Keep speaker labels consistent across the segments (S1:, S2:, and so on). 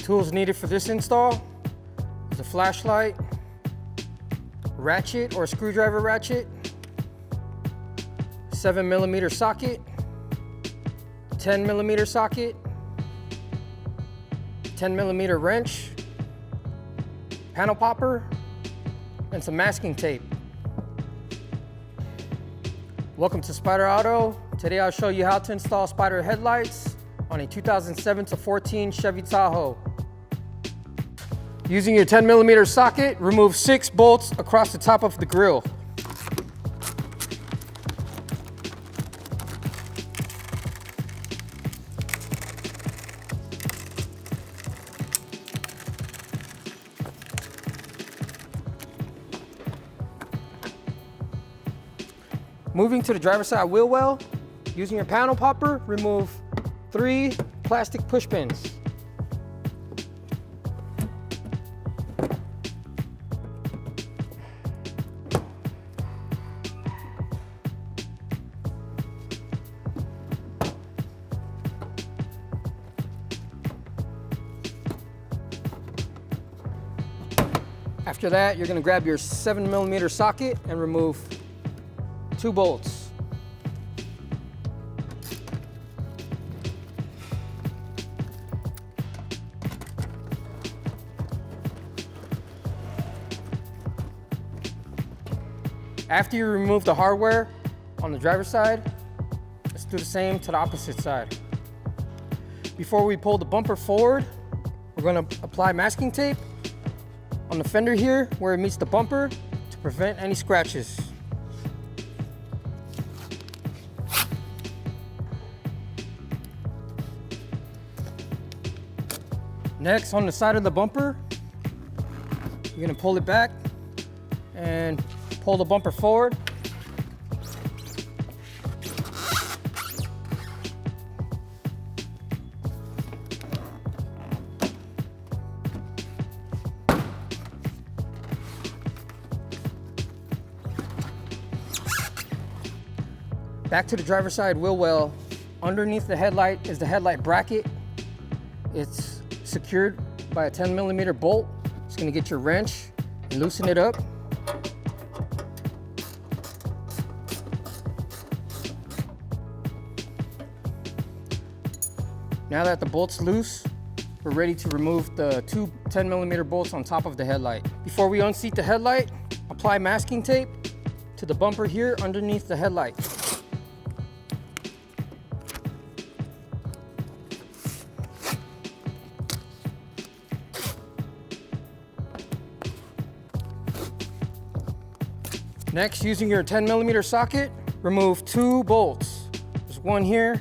S1: Tools needed for this install is a flashlight, ratchet or screwdriver ratchet, 7mm socket, 10mm socket, 10mm wrench, panel popper, and some masking tape. Welcome to Spyder Auto. Today I'll show you how to install Spyder headlights on a 2007-14 Chevy Tahoe. Using your 10mm socket, remove 6 bolts across the top of the grille. Moving to the driver's side wheel well, using your panel popper, remove 3 plastic push pins. After that, you're going to grab your 7mm socket and remove 2 bolts. After you remove the hardware on the driver's side, let's do the same to the opposite side. Before we pull the bumper forward, we're going to apply masking tape on the fender here where it meets the bumper to prevent any scratches. Next, on the side of the bumper, you're going to pull it back and pull the bumper forward. Back to the driver's side wheel well. Underneath the headlight is the headlight bracket. It's secured by a 10mm bolt. It's going to get your wrench and loosen it up. Now that the bolt's loose, we're ready to remove the 2 10mm bolts on top of the headlight. Before we unseat the headlight, apply masking tape to the bumper here underneath the headlight. Next, using your 10mm socket, remove 2 bolts. There's one here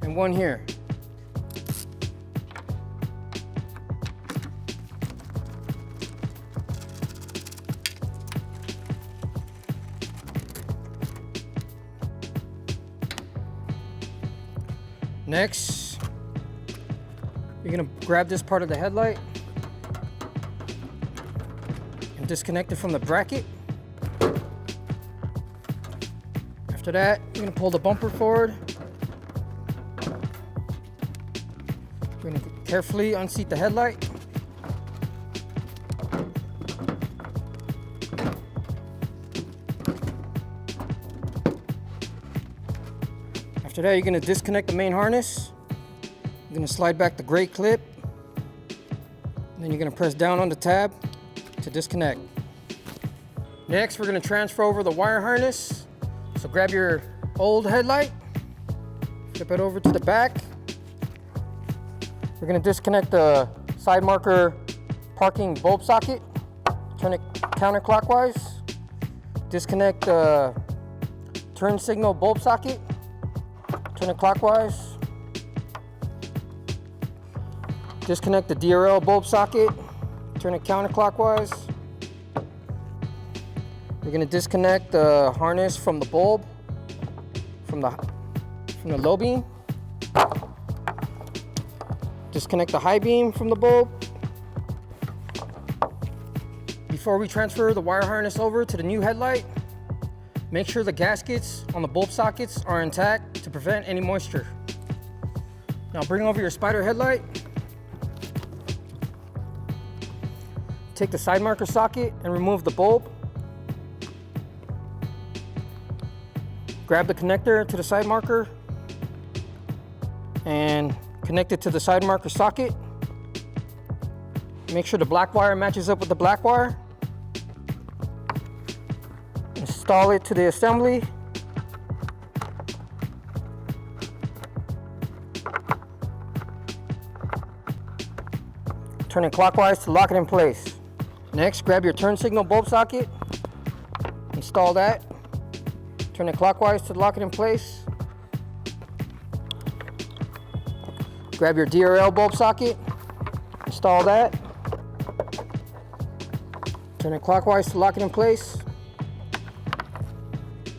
S1: and one here. Next, you're gonna grab this part of the headlight and disconnect it from the bracket. After that, you're going to pull the bumper forward. You're going to carefully unseat the headlight. After that, you're going to disconnect the main harness. You're going to slide back the gray clip. And then you're going to press down on the tab to disconnect. Next, we're going to transfer over the wire harness. So grab your old headlight, flip it over to the back. We're going to disconnect the side marker parking bulb socket, turn it counterclockwise. Disconnect the turn signal bulb socket, turn it clockwise. Disconnect the DRL bulb socket, turn it counterclockwise. We're going to disconnect the harness from the bulb, from the low beam. Disconnect the high beam from the bulb. Before we transfer the wire harness over to the new headlight, make sure the gaskets on the bulb sockets are intact to prevent any moisture. Now bring over your Spyder headlight. take the side marker socket and remove the bulb. Grab the connector to the side marker and connect it to the side marker socket. Make sure the black wire matches up with the black wire. Install it to the assembly. Turn it clockwise to lock it in place. Next, grab your turn signal bulb socket. Install that. Turn it clockwise to lock it in place. Grab your DRL bulb socket. Install that. Turn it clockwise to lock it in place.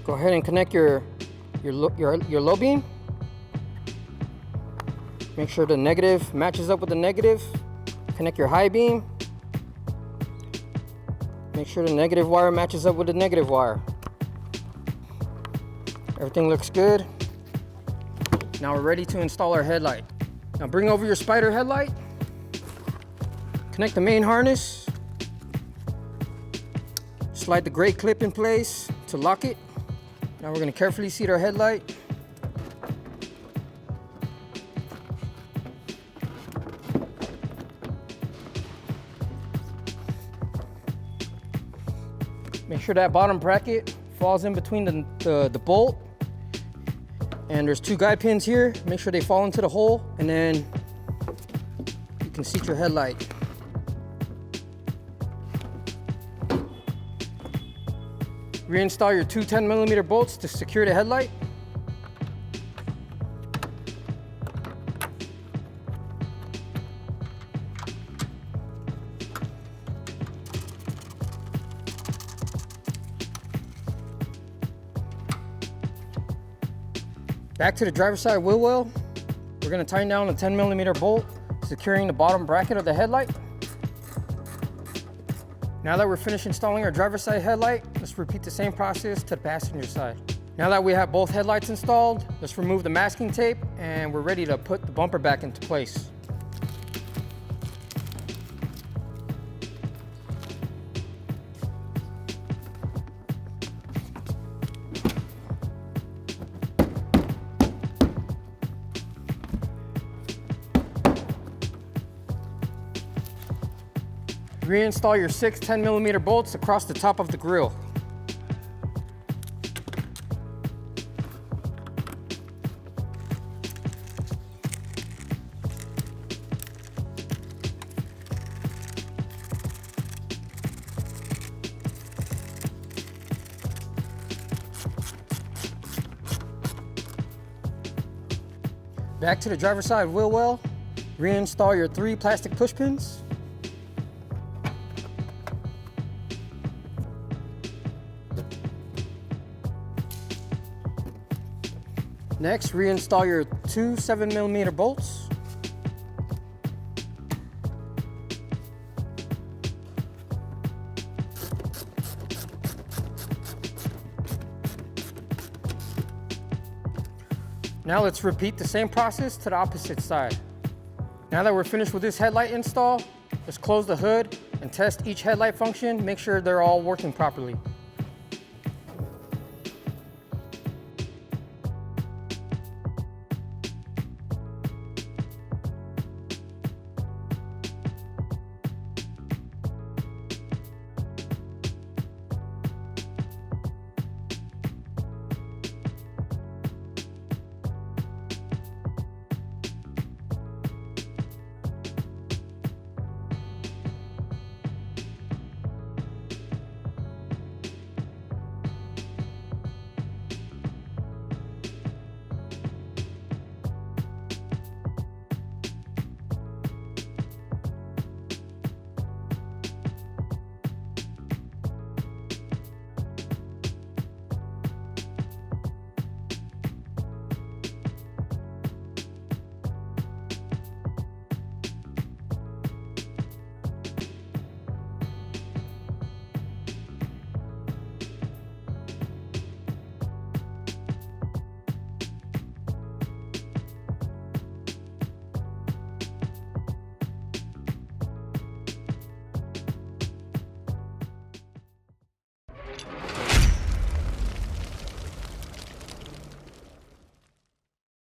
S1: Go ahead and connect your low beam. Make sure the negative matches up with the negative. Connect your high beam. Make sure the negative wire matches up with the negative wire. Everything looks good. Now we're ready to install our headlight. Now bring over your Spyder headlight. Connect the main harness. Slide the gray clip in place to lock it. Now we're going to carefully seat our headlight. Make sure that bottom bracket falls in between the bolt. And there's 2 guide pins here. Make sure they fall into the hole, and then you can seat your headlight. Reinstall your 2 10mm bolts to secure the headlight. Back to the driver's side wheel well. We're going to tighten down the 10mm bolt, securing the bottom bracket of the headlight. Now that we're finished installing our driver's side headlight, let's repeat the same process to the passenger side. Now that we have both headlights installed, let's remove the masking tape and we're ready to put the bumper back into place. Reinstall your 6 10mm bolts across the top of the grille. Back to the driver's side wheel well. Reinstall your 3 plastic push pins. Next, reinstall your 2 7mm bolts. Now let's repeat the same process to the opposite side. Now that we're finished with this headlight install, let's close the hood and test each headlight function, make sure they're all working properly.